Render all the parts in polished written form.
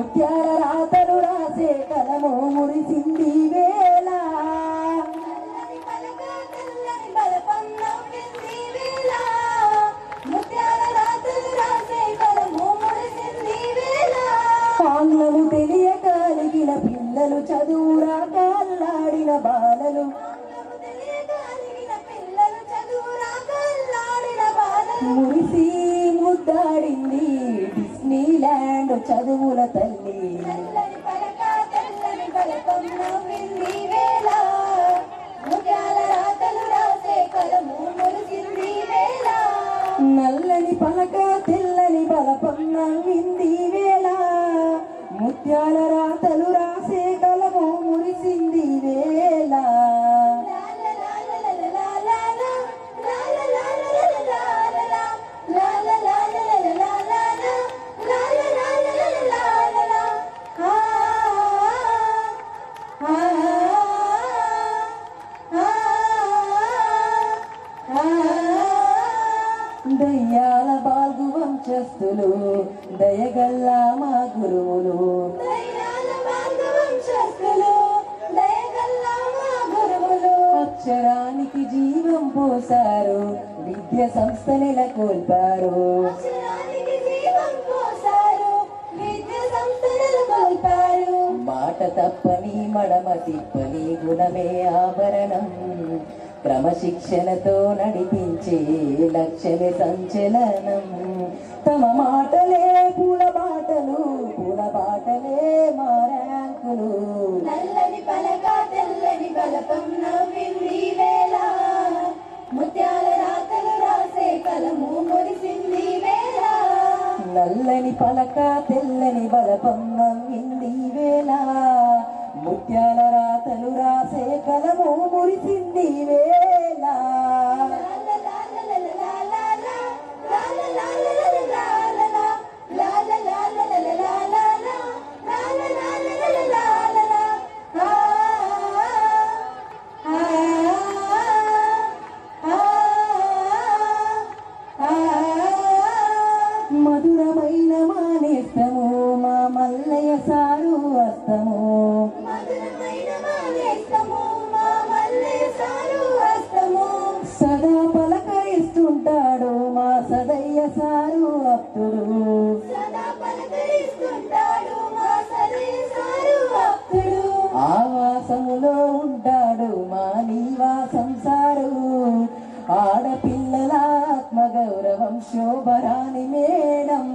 ముత్యాల రాతలు రాసే కలము మురిసింది వేళ ఆంగ్లము తెలియక అలిగిన పిల్లలు చదువురాక అల్లాడిన బాలలు మురిసి ముద్దాడింది డిస్నీల్యాండ్ చదువుల తల్లి నల్లని పలక తెల్లని బలపం నవ్వింది వేళ ముత్యాల రాతలు రాసే కలము మురిసింది వేళ దయ్యాల బాగు వంశస్థులు దయగల్లా మా గురువులు అక్షరానికి జీవం పోసారు విద్య సంస్థ నెలకొల్పారు మాట తప్పని మడమ తిప్పని గుణమే ఆభరణం క్రమశిక్షణతో నడిపించే లక్ష్యమే సంచలనం తమ మాటలే పూల బాటలే మా ర్యాంకులు నల్లని పలక తెల్లని బలపం నవ్వింది వేళ ముత్యాల రాతలు రాసే కలము మురిసింది వేళ నల్లని పలక తెల్లని బలపం నవ్వింది వేళ ముత్యాల రాతలు రాసే కలము మురిసింది వేళ మధురమైన మానేస్తము మా మల్లయ్య సారు వస్తము సదా పలకరిస్తుంటాడు మా సదయ్య సారు అప్పుడు ఆవాసములో ఉంటాడు మా నివాసం సారు ఆడపిల్లల ఆత్మగౌరవం శోభరాని మేడం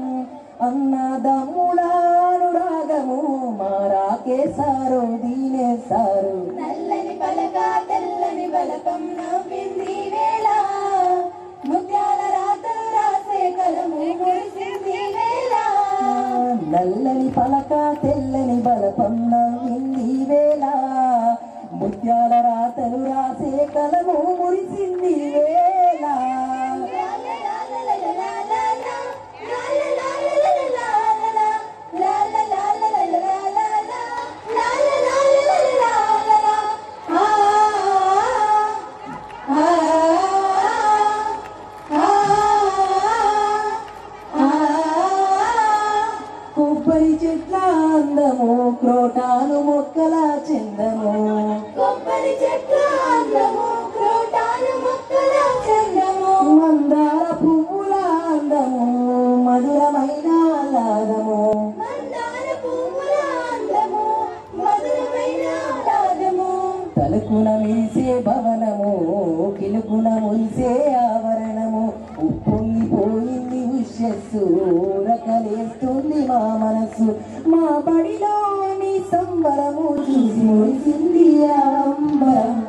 అన్నదమ్ముడాను రాగము మారాకే సారు దీనేశారు నల్లని పలక తెల్లని బలపం నవ్వింది వేళ ముత్యాల రాతలు రాసే కలము మురిసింది వేళ నల్లని పలక తెల్లని బలపం నవ్వింది వేళ ముత్యాల రాతలు రాసే కలము మురిసింది వేళ కొబ్బరి చెట్ల అందము క్రోటాను మొక్కల చందము కొబ్బరి చెట్ల అందము క్రోటాను మొక్కల చందము మందార పువ్వుల అందము మధురమైన ఆహ్లాదము మందార పువ్వుల అందము మధురమైన ఆహ్లాదము తలుకున వీసే భవనము కిలుకున మురిసే ఆవరణము ఉప్పొంగిపోయింది ఉషస్సు రకలేస్తుంది మా మనసు మా బడిలోని సంబరము చూసి మురిసింది ఆడంబరం